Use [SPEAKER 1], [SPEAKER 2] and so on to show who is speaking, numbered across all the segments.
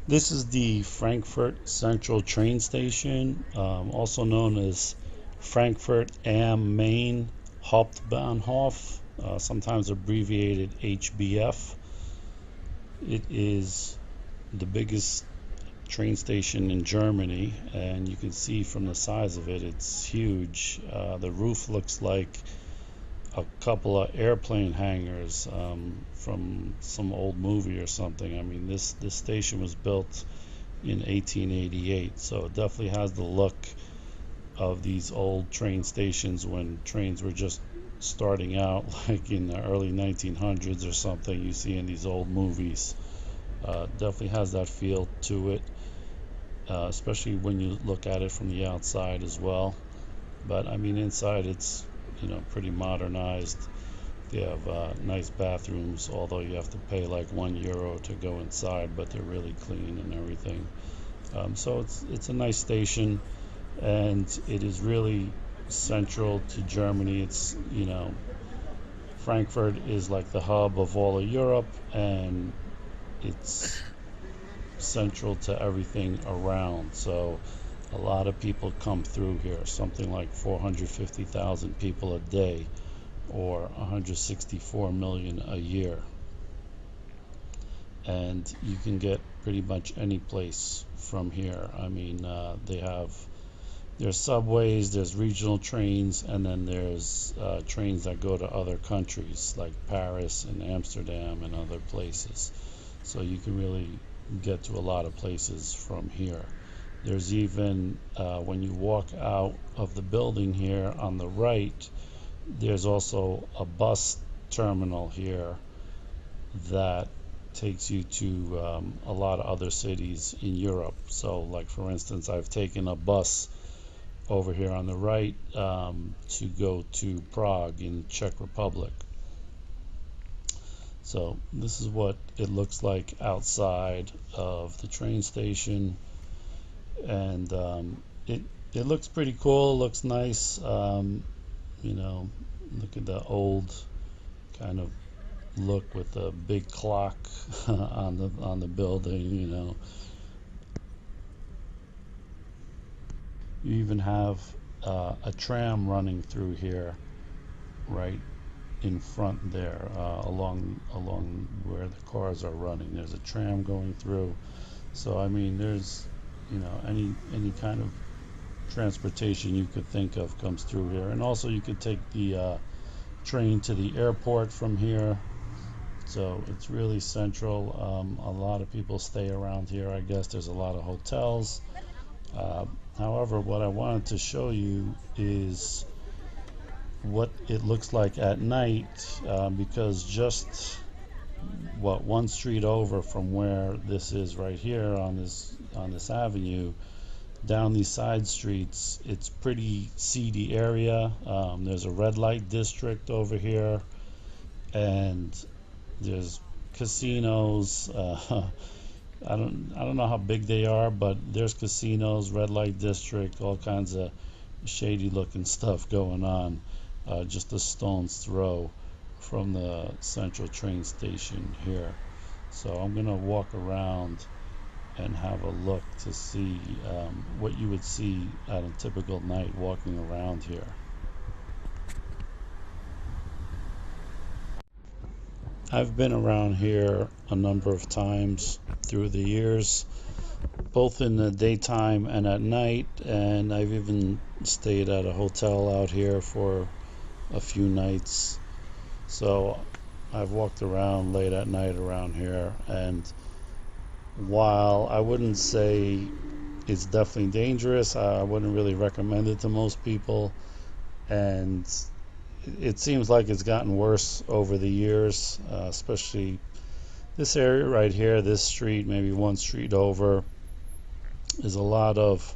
[SPEAKER 1] This is the Frankfurt Central Train Station, also known as Frankfurt Am Main Hauptbahnhof, sometimes abbreviated HBF. It is the biggest train station in Germany, and you can see from the size of it, it's huge. The roof looks like a couple of airplane hangars from some old movie or something. I mean, this station was built in 1888, so it definitely has the look of these old train stations when trains were just starting out, like in the early 1900s or something. You see in these old movies. Definitely has that feel to it, especially when you look at it from the outside as well. But I mean, inside it's pretty modernized. They have nice bathrooms, although you have to pay like €1 to go inside, but they're really clean and everything. So it's a nice station, and it is really central to Germany. It's Frankfurt is like the hub of all of Europe, and it's central to everything around. So a lot of people come through here, something like 450,000 people a day, or 164 million a year. And you can get pretty much any place from here. I mean, there's subways, there's regional trains, and then there's trains that go to other countries like Paris and Amsterdam and other places. So you can really get to a lot of places from here. There's even, when you walk out of the building here on the right, there's also a bus terminal here that takes you to a lot of other cities in Europe. So, like for instance, I've taken a bus over here on the right to go to Prague in Czech Republic. So this is what it looks like outside of the train station, and it looks pretty cool. It looks nice. You know, Look at the old kind of look with the big clock on the building. You even have a tram running through here, right in front there, along where the cars are running. There's a tram going through. So I mean, there's any kind of transportation you could think of comes through here, and also you could take the train to the airport from here. So it's really central. A lot of people stay around here. I guess there's a lot of hotels. Uh, However, what I wanted to show you is what it looks like at night, because just one street over from where this is, right here on this avenue, down these side streets, it's pretty seedy area. There's a red light district over here, and there's casinos. I don't know how big they are, but there's casinos, red light district, all kinds of shady looking stuff going on, just a stone's throw from the central train station here. So I'm gonna walk around and have a look to see what you would see at a typical night walking around here. I've been around here a number of times through the years, both in the daytime and at night, and I've even stayed at a hotel out here for a few nights. So I've walked around late at night around here, and while I wouldn't say it's definitely dangerous, I wouldn't really recommend it to most people, and it seems like it's gotten worse over the years, especially this area right here, this street, maybe one street over, is a lot of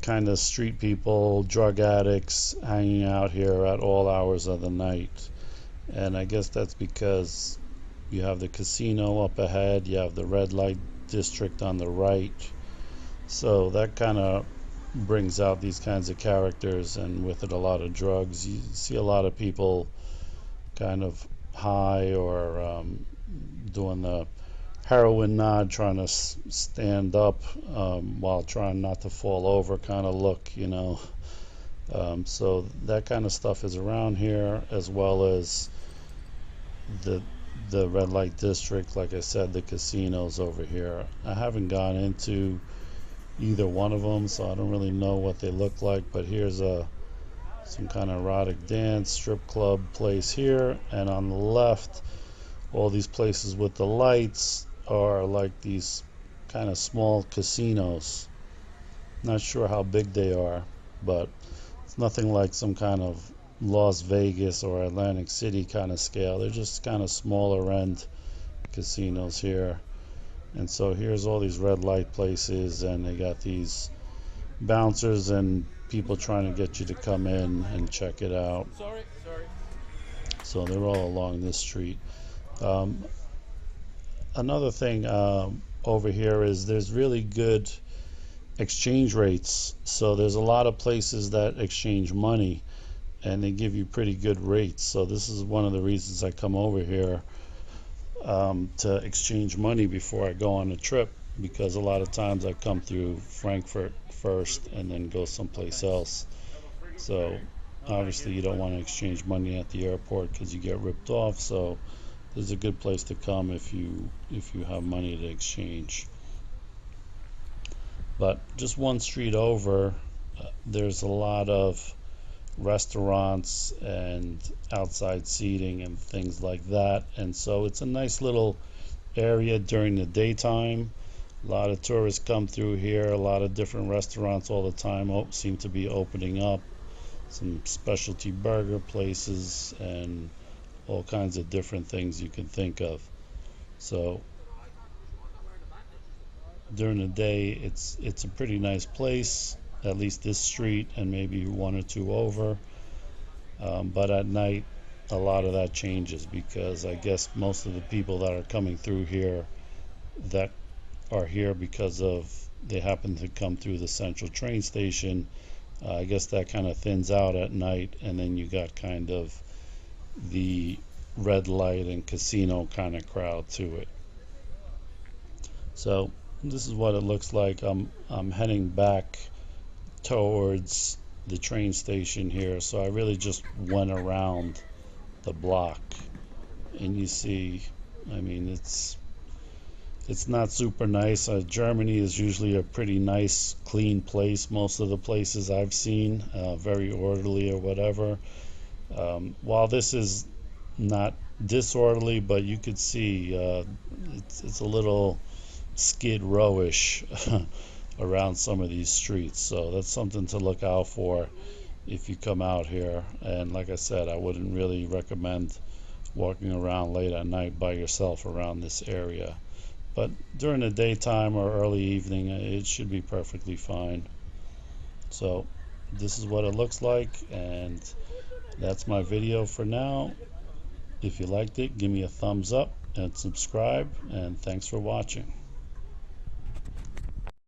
[SPEAKER 1] kind of street people, drug addicts hanging out here at all hours of the night. And I guess that's because you have the casino up ahead, you have the red light district on the right. So that kind of brings out these kinds of characters, and with it, a lot of drugs. You see a lot of people kind of high, or doing the heroin nod, trying to stand up while trying not to fall over kind of look, you know. So that kind of stuff is around here, as well as the the red light district. Like I said, the casinos over here. I haven't gone into either one of them, so I don't really know what they look like. But here's some kind of erotic dance strip club place here, and on the left, all these places with the lights are like these kind of small casinos. Not sure how big they are, but it's nothing like some kind of Las Vegas or Atlantic City kind of scale. They're just kind of smaller end casinos here. And so here's all these red light places, and they got these bouncers and people trying to get you to come in and check it out. So they're all along this street. Um, Another thing over here is there's really good exchange rates. So there's a lot of places that exchange money, and they give you pretty good rates. So this is one of the reasons I come over here to exchange money before I go on a trip, because a lot of times I come through Frankfurt first and then go someplace else. So obviously you don't want to exchange money at the airport because you get ripped off. So this is a good place to come if you have money to exchange. But just one street over, there's a lot of restaurants and outside seating and things like that, and so it's a nice little area during the daytime. A lot of tourists come through here. A lot of different restaurants all the time seem to be opening up. Some specialty burger places and all kinds of different things you can think of. So during the day, it's a pretty nice place, at least this street and maybe one or two over. But at night, a lot of that changes, because I guess most of the people that are coming through here that are here because of they happen to come through the central train station, I guess that kind of thins out at night, and then you got kind of the red light and casino kind of crowd to it. So this is what it looks like. I'm heading back towards the train station here, so I really just went around the block, and you see, I mean, it's not super nice. Germany is usually a pretty nice, clean place. Most of the places I've seen, very orderly or whatever. While this is not disorderly, but you could see it's a little skid rowish around some of these streets. So that's something to look out for if you come out here. And like I said, I wouldn't really recommend walking around late at night by yourself around this area. But during the daytime or early evening, it should be perfectly fine. So this is what it looks like, and that's my video for now. If you liked it, give me a thumbs up and subscribe, and thanks for watching.